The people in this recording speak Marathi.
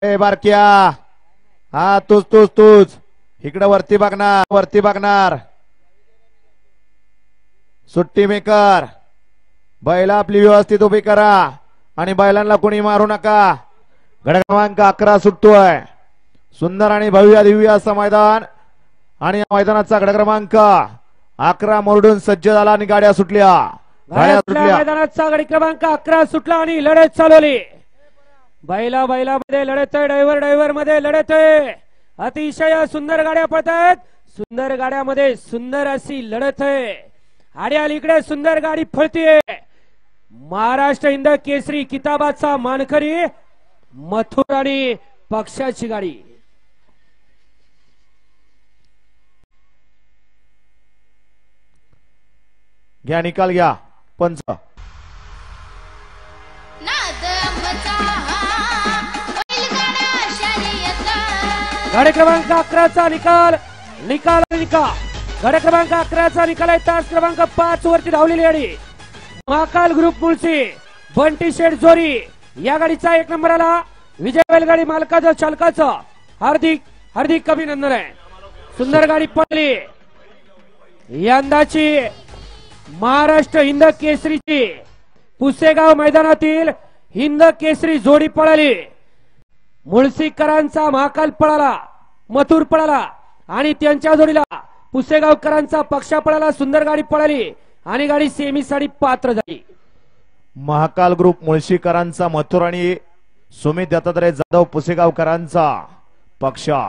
ए बारक्या, हा तूच तूच तूच इकडे वरती बघणार सुट्टी मेकर. बैला आपली व्यवस्थित उभी करा आणि बैलांना कोणी मारू नका. गड क्रमांक 11 सुटतोय. सुंदर आणि भव्य दिव्य असं मैदान आणि या मैदानाचा गड क्रमांक 11 मोडून सज्ज झाला आणि गाड्या सुटल्या. मैदानाचा गड क्रमांक 11 सुटला आणि लढत चालवली. बैलामध्ये लढत आहे. ड्रायव्हर मध्ये लढत आहे. अतिशय सुंदर गाड्या पळतायत. सुंदर गाड्यामध्ये सुंदर अशी लढत आहे. आणि अलीकडे सुंदर गाडी पळतीये. महाराष्ट्र हिंद केसरी किताबाचा मानकरी मथुर आणि पक्षाची गाडी. घ्या निकाल घ्या पंच. गाडी क्रमांक 11चा निकाल. गाडी क्रमांक 11चा निकाल आहे. तास क्रमांक 5 वरती धावलेली गाडी महाकाल ग्रुप मुळशी बंटी शेठ जोरी या गाडीचा 1 नंबर आला. विजय बैलगाडी मालकाचं चालकाचं हार्दिक अभिनंदन आहे. सुंदर गाडी पळली. यंदाची महाराष्ट्र हिंद केसरीची पुसेगाव मैदानातील हिंद केसरी जोडी पळाली. मुळशीकरांचा महाकाल पळाला, मथुर पळाला आणि त्यांच्या जोडीला पुसेगावकरांचा पक्षा पळाला. सुंदर गाडी पळाली आणि गाडी सेमीसाठी पात्र झाली. महाकाल ग्रुप मुळशीकरांचा मथुर आणि सुमित दत्तात्रय जाधव पुसेगावकरांचा पक्षा.